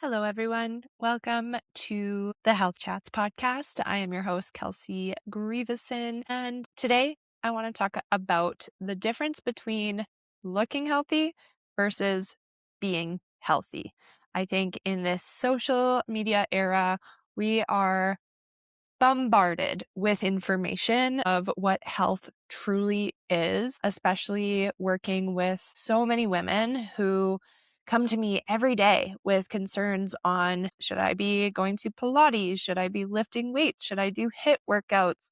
Hello, everyone. Welcome to the Health Chats podcast. I am your host, Kelsey Grieveson, and today I want to talk about the difference between looking healthy versus being healthy. I think in this social media era, we are bombarded with information of what health truly is, especially working with so many women who come to me every day with concerns on, should I be going to Pilates? Should I be lifting weights? Should I do HIIT workouts?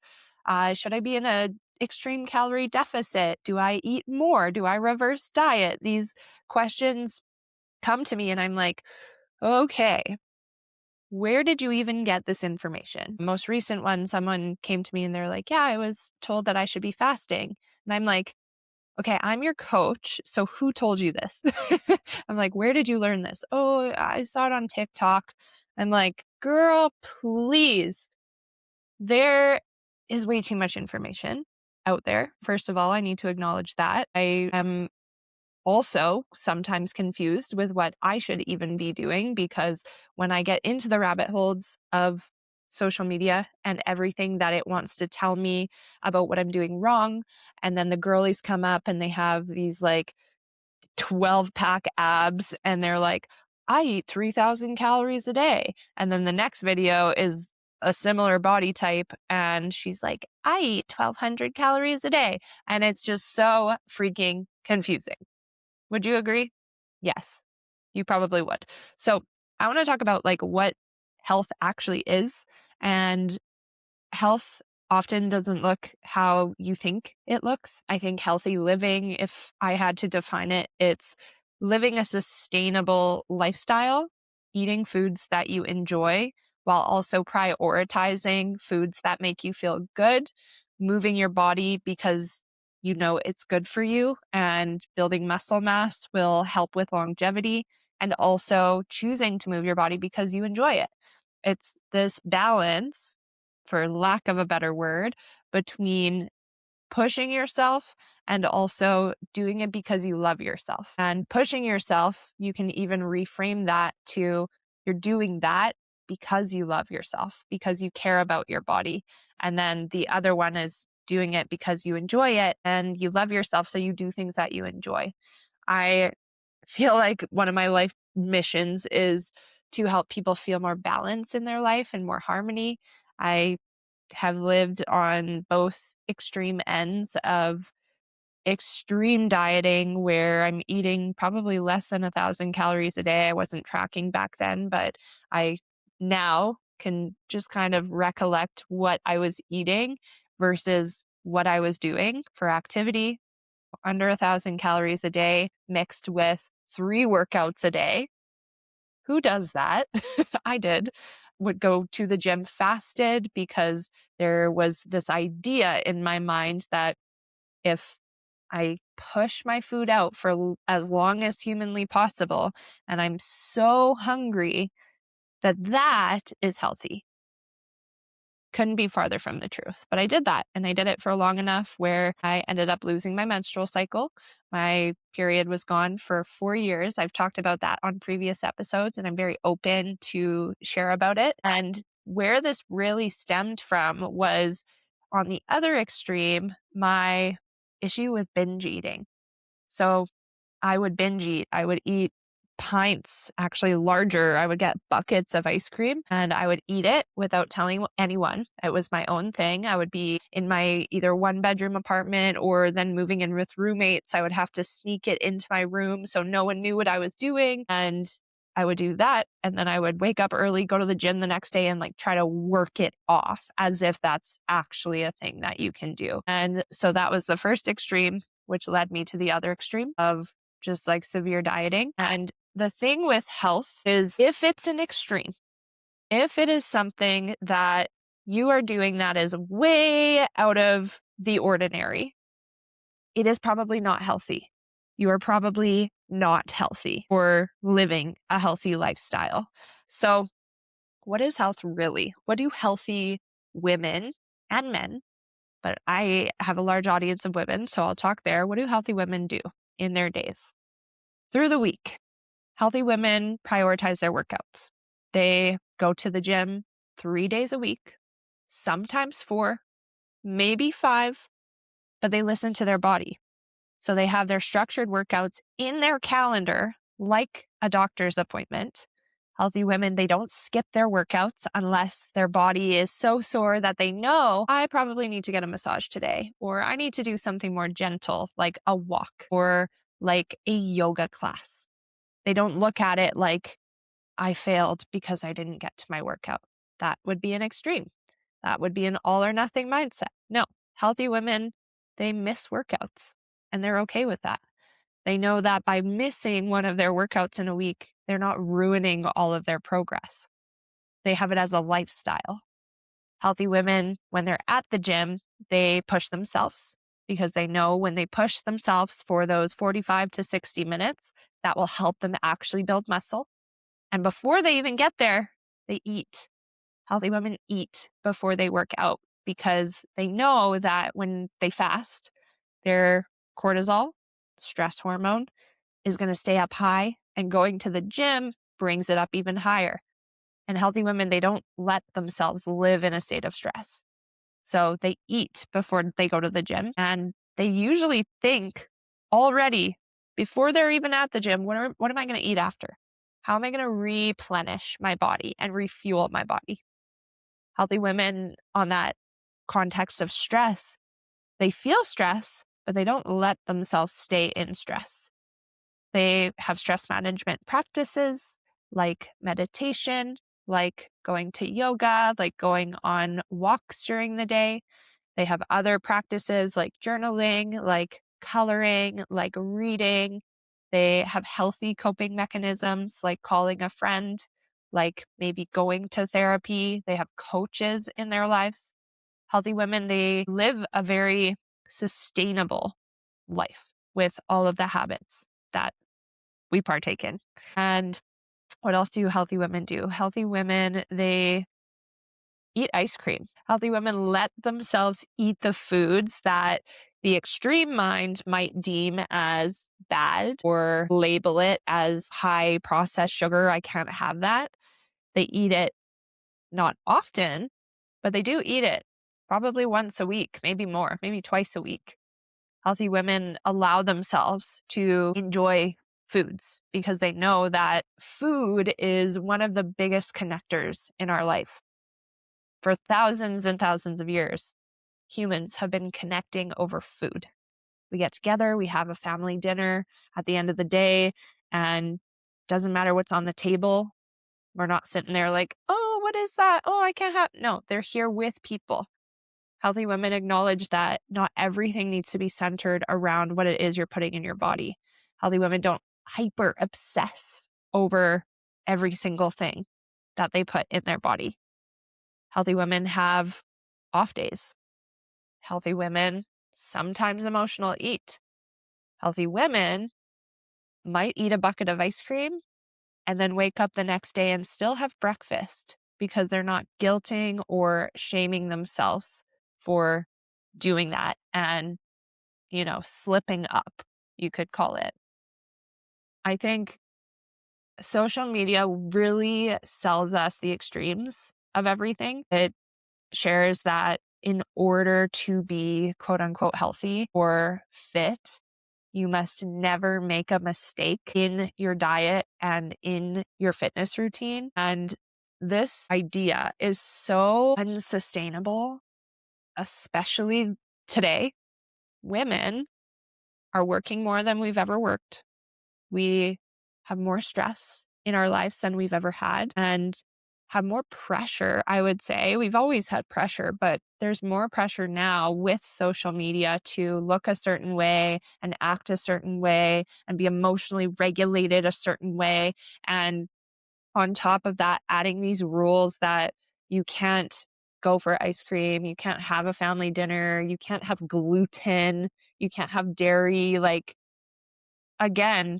Should I be in a extreme calorie deficit? Do I eat more? Do I reverse diet? These questions come to me and I'm like, okay, where did you even get this information? Most recent one, someone came to me and they're like, yeah, I was told that I should be fasting. And I'm like, okay, I'm your coach. So who told you this? I'm like, where did you learn this? Oh, I saw it on TikTok. I'm like, girl, please. There is way too much information out there. First of all, I need to acknowledge that. I am also sometimes confused with what I should even be doing, because when I get into the rabbit holes of social media and everything that it wants to tell me about what I'm doing wrong, and then the girlies come up and they have these like 12-pack abs and they're like, I eat 3,000 calories a day. And then the next video is a similar body type and she's like, I eat 1,200 calories a day. And it's just so freaking confusing. Would you agree? Yes, you probably would. So I want to talk about like what health actually is. And health often doesn't look how you think it looks. I think healthy living, if I had to define it, it's living a sustainable lifestyle, eating foods that you enjoy while also prioritizing foods that make you feel good, moving your body because you know it's good for you, and building muscle mass will help with longevity, and also choosing to move your body because you enjoy it. It's this balance, for lack of a better word, between pushing yourself and also doing it because you love yourself. And pushing yourself, you can even reframe that to you're doing that because you love yourself, because you care about your body. And then the other one is doing it because you enjoy it and you love yourself, so you do things that you enjoy. I feel like one of my life missions is to help people feel more balance in their life and more harmony. I have lived on both extreme ends of extreme dieting where I'm eating probably less than 1,000 calories a day. I wasn't tracking back then, but I now can just kind of recollect what I was eating versus what I was doing for activity. Under 1,000 calories a day mixed with 3 workouts a day. Who does that? I did. Would go to the gym fasted because there was this idea in my mind that if I push my food out for as long as humanly possible and I'm so hungry, that is healthy. Couldn't be farther from the truth. But I did that, and I did it for long enough where I ended up losing my menstrual cycle. My period was gone for 4 years. I've talked about that on previous episodes, and I'm very open to share about it. And where this really stemmed from was, on the other extreme, my issue with binge eating. So I would binge eat. I would eat pints, actually larger. I would get buckets of ice cream and I would eat it without telling anyone. It was my own thing. I would be in my either 1-bedroom apartment or then moving in with roommates. I would have to sneak it into my room so no one knew what I was doing. And I would do that. And then I would wake up early, go to the gym the next day and like try to work it off as if that's actually a thing that you can do. And so that was the first extreme, which led me to the other extreme of just like severe dieting. And the thing with health is, if it's an extreme, if it is something that you are doing that is way out of the ordinary, it is probably not healthy. You are probably not healthy or living a healthy lifestyle. So, what is health really? What do healthy women and men, but I have a large audience of women, so I'll talk there. What do healthy women do in their days through the week? Healthy women prioritize their workouts. They go to the gym 3 days a week, sometimes 4, maybe 5, but they listen to their body. So they have their structured workouts in their calendar, like a doctor's appointment. Healthy women, they don't skip their workouts unless their body is so sore that they know, I probably need to get a massage today, or I need to do something more gentle, like a walk or like a yoga class. They don't look at it like, I failed because I didn't get to my workout. That would be an extreme. That would be an all or nothing mindset. No, healthy women, they miss workouts and they're okay with that. They know that by missing one of their workouts in a week, they're not ruining all of their progress. They have it as a lifestyle. Healthy women, when they're at the gym, they push themselves because they know when they push themselves for those 45 to 60 minutes, that will help them actually build muscle. And before they even get there, they eat. Healthy women eat before they work out because they know that when they fast, their cortisol, stress hormone, is going to stay up high, and going to the gym brings it up even higher. And healthy women, they don't let themselves live in a state of stress. So they eat before they go to the gym, and they usually think already before they're even at the gym, what am I going to eat after? How am I going to replenish my body and refuel my body? Healthy women, on that context of stress, they feel stress, but they don't let themselves stay in stress. They have stress management practices like meditation, like going to yoga, like going on walks during the day. They have other practices like journaling, like coloring, like reading. They have healthy coping mechanisms like calling a friend, like maybe going to therapy. They have coaches in their lives. Healthy women, they live a very sustainable life with all of the habits that we partake in. And what else do healthy women do? Healthy women, they eat ice cream. Healthy women let themselves eat the foods that the extreme mind might deem as bad or label it as high processed sugar. I can't have that. They eat it not often, but they do eat it probably once a week, maybe more, maybe twice a week. Healthy women allow themselves to enjoy foods because they know that food is one of the biggest connectors in our life. For thousands and thousands of years, humans have been connecting over food. We get together, we have a family dinner at the end of the day, and doesn't matter what's on the table. We're not sitting there like, oh, what is that? Oh, I can't have. No, they're here with people. Healthy women acknowledge that not everything needs to be centered around what it is you're putting in your body. Healthy women don't hyper obsess over every single thing that they put in their body. Healthy women have off days. Healthy women sometimes emotional eat. Healthy women might eat a bucket of ice cream and then wake up the next day and still have breakfast because they're not guilting or shaming themselves for doing that and, slipping up, you could call it. I think social media really sells us the extremes of everything. It shares that in order to be quote unquote healthy or fit, you must never make a mistake in your diet and in your fitness routine. And this idea is so unsustainable, especially today. Women are working more than we've ever worked. We have more stress in our lives than we've ever had and have more pressure, I would say. We've always had pressure, but there's more pressure now with social media to look a certain way and act a certain way and be emotionally regulated a certain way. And on top of that, adding these rules that you can't go for ice cream, you can't have a family dinner, you can't have gluten, you can't have dairy. Like, again,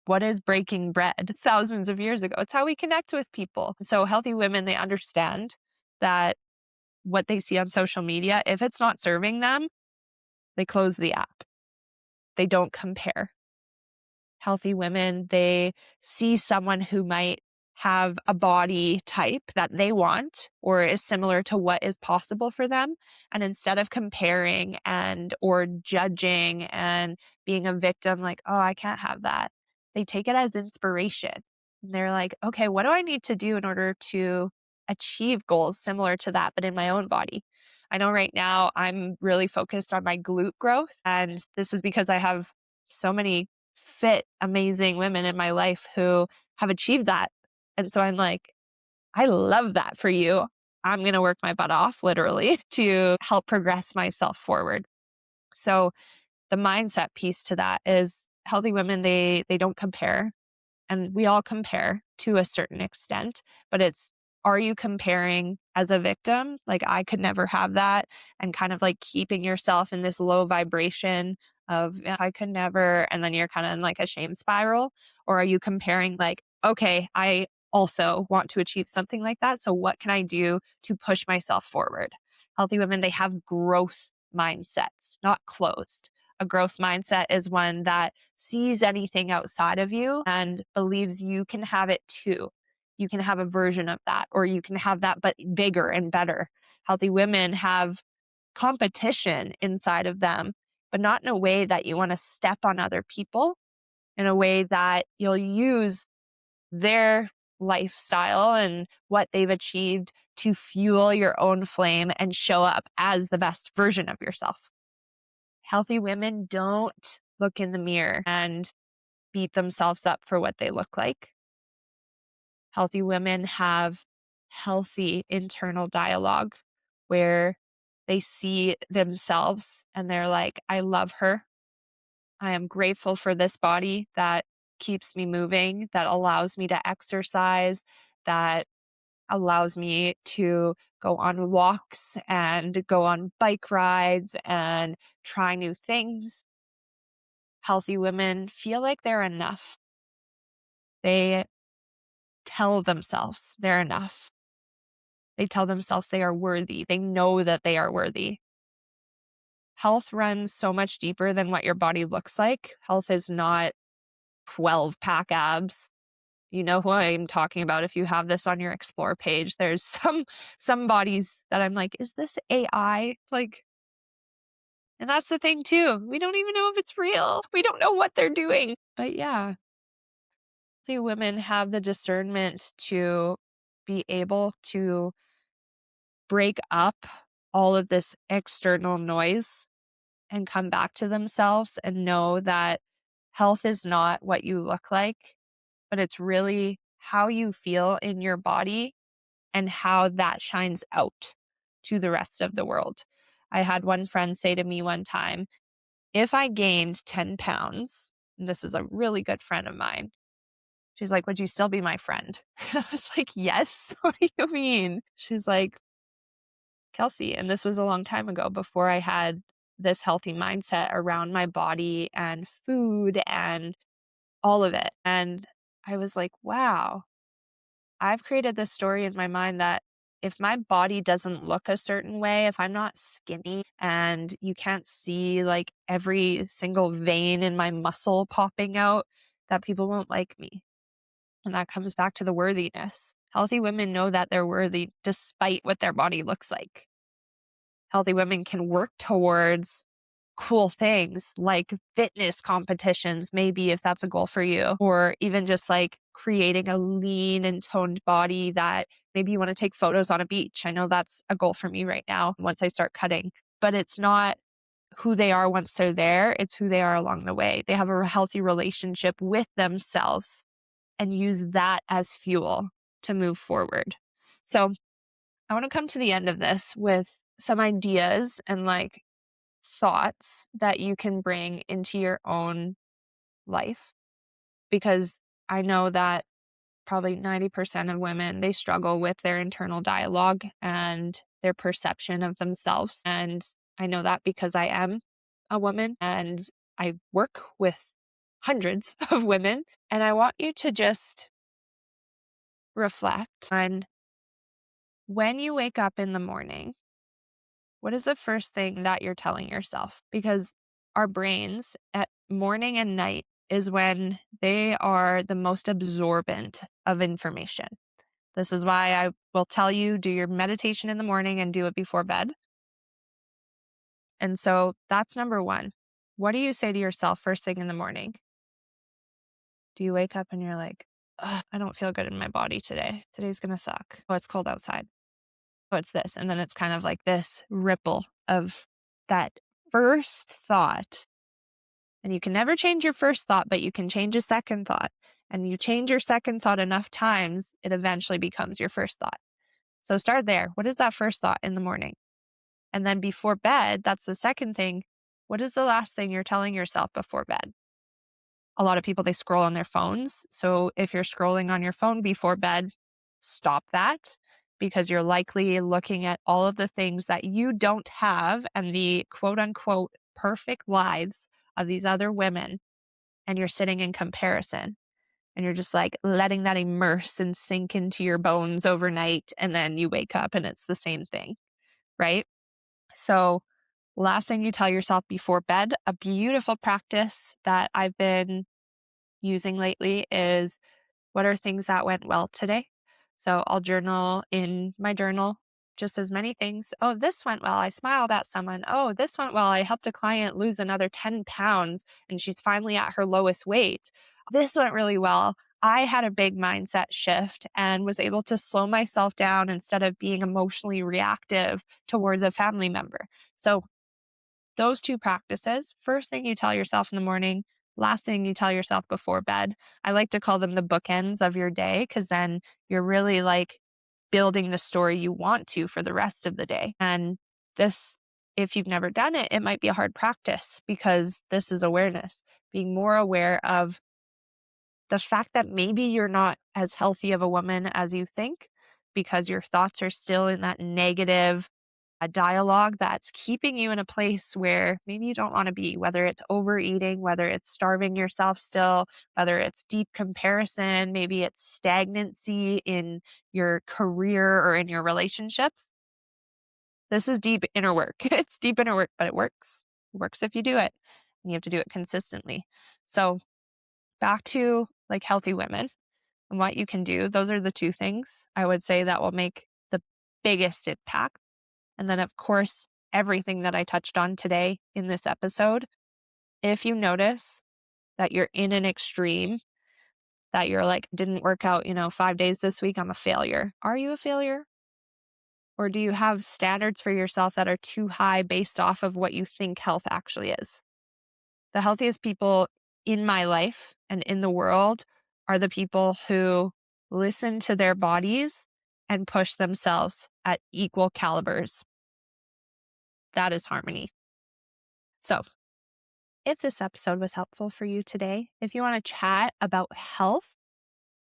what is breaking bread thousands of years ago? It's how we connect with people. So healthy women, they understand that what they see on social media, if it's not serving them, they close the app. They don't compare. Healthy women, they see someone who might have a body type that they want or is similar to what is possible for them. And instead of comparing and or judging and being a victim, like, oh, I can't have that, they take it as inspiration. And they're like, okay, what do I need to do in order to achieve goals similar to that, but in my own body? I know right now I'm really focused on my glute growth. And this is because I have so many fit, amazing women in my life who have achieved that. And so I'm like, I love that for you. I'm going to work my butt off literally to help progress myself forward. So the mindset piece to that is healthy women, they don't compare, and we all compare to a certain extent, but it's, are you comparing as a victim? Like, I could never have that, and kind of like keeping yourself in this low vibration of, "Yeah, I could never," and then you're kind of in like a shame spiral? Or are you comparing like, okay, I also want to achieve something like that. So what can I do to push myself forward? Healthy women, they have growth mindsets, not closed. A growth mindset is one that sees anything outside of you and believes you can have it too. You can have a version of that, or you can have that, but bigger and better. Healthy women have competition inside of them, but not in a way that you want to step on other people, in a way that you'll use their lifestyle and what they've achieved to fuel your own flame and show up as the best version of yourself. Healthy women don't look in the mirror and beat themselves up for what they look like. Healthy women have healthy internal dialogue where they see themselves and they're like, I love her. I am grateful for this body that keeps me moving, that allows me to exercise, that allows me to go on walks and go on bike rides and try new things. Healthy women feel like they're enough. They tell themselves they're enough. They tell themselves they are worthy. They know that they are worthy. Health runs so much deeper than what your body looks like. Health is not 12-pack abs. You know who I'm talking about. If you have this on your explore page, there's some bodies that I'm like, is this AI? Like, and that's the thing too. We don't even know if it's real. We don't know what they're doing. But yeah, the women have the discernment to be able to break up all of this external noise and come back to themselves and know that health is not what you look like, but it's really how you feel in your body and how that shines out to the rest of the world. I had one friend say to me one time, if I gained 10 pounds, and this is a really good friend of mine, she's like, would you still be my friend? And I was like, yes. What do you mean? She's like, Kelsey, and this was a long time ago before I had this healthy mindset around my body and food and all of it. And I was like, wow, I've created this story in my mind that if my body doesn't look a certain way, if I'm not skinny and you can't see like every single vein in my muscle popping out, that people won't like me. And that comes back to the worthiness. Healthy women know that they're worthy despite what their body looks like. Healthy women can work towards cool things like fitness competitions, maybe if that's a goal for you, or even just like creating a lean and toned body that maybe you want to take photos on a beach. I know that's a goal for me right now once I start cutting, but it's not who they are once they're there. It's who they are along the way. They have a healthy relationship with themselves and use that as fuel to move forward. So I want to come to the end of this with some ideas and like thoughts that you can bring into your own life, because I know that probably 90% of women, they struggle with their internal dialogue and their perception of themselves. And I know that because I am a woman and I work with hundreds of women. And I want you to just reflect on when you wake up in the morning, what is the first thing that you're telling yourself? Because our brains at morning and night, is when they are the most absorbent of information. This is why I will tell you, do your meditation in the morning and do it before bed. And so that's number one. What do you say to yourself first thing in the morning? Do you wake up and you're like, "Ugh, I don't feel good in my body today. Today's going to suck. Oh, it's cold outside. Oh, it's this." And then it's kind of like this ripple of that first thought. And you can never change your first thought, but you can change a second thought. And you change your second thought enough times, it eventually becomes your first thought. So start there. What is that first thought in the morning? And then before bed, that's the second thing. What is the last thing you're telling yourself before bed? A lot of people, they scroll on their phones. So if you're scrolling on your phone before bed, stop that, because you're likely looking at all of the things that you don't have and the quote unquote perfect lives of these other women. And you're sitting in comparison and you're just like letting that immerse and sink into your bones overnight. And then you wake up and it's the same thing, right? So, last thing you tell yourself before bed, a beautiful practice that I've been using lately is, what are things that went well today? So I'll journal in my journal just as many things. Oh, this went well. I smiled at someone. Oh, this went well. I helped a client lose another 10 pounds and she's finally at her lowest weight. This went really well. I had a big mindset shift and was able to slow myself down instead of being emotionally reactive towards a family member. So those two practices, first thing you tell yourself in the morning, last thing you tell yourself before bed. I like to call them the bookends of your day, because then you're really like building the story you want to for the rest of the day. And this, if you've never done it, it might be a hard practice, because this is awareness, being more aware of the fact that maybe you're not as healthy of a woman as you think, because your thoughts are still in that negative a dialogue that's keeping you in a place where maybe you don't want to be, whether it's overeating, whether it's starving yourself still, whether it's deep comparison, maybe it's stagnancy in your career or in your relationships. This is deep inner work. It's deep inner work, but it works. It works if you do it, and you have to do it consistently. So back to like healthy women and what you can do. Those are the two things I would say that will make the biggest impact. And then, of course, everything that I touched on today in this episode. If you notice that you're in an extreme, that you're like, didn't work out, 5 days this week, I'm a failure. Are you a failure? Or do you have standards for yourself that are too high based off of what you think health actually is? The healthiest people in my life and in the world are the people who listen to their bodies and push themselves at equal calibers. That is harmony. So, if this episode was helpful for you today, if you want to chat about health,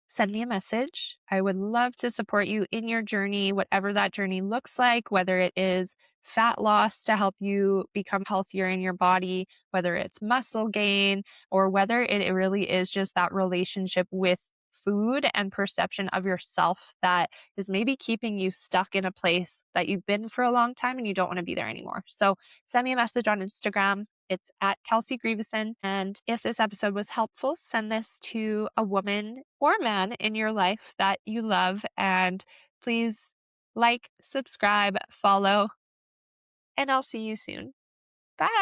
send me a message. I would love to support you in your journey, whatever that journey looks like, whether it is fat loss to help you become healthier in your body, whether it's muscle gain, or whether it really is just that relationship with food and perception of yourself that is maybe keeping you stuck in a place that you've been for a long time and you don't want to be there anymore. So send me a message on Instagram. It's at Kelsey Grieveson. And if this episode was helpful, send this to a woman or man in your life that you love. And please like, subscribe, follow, and I'll see you soon. Bye.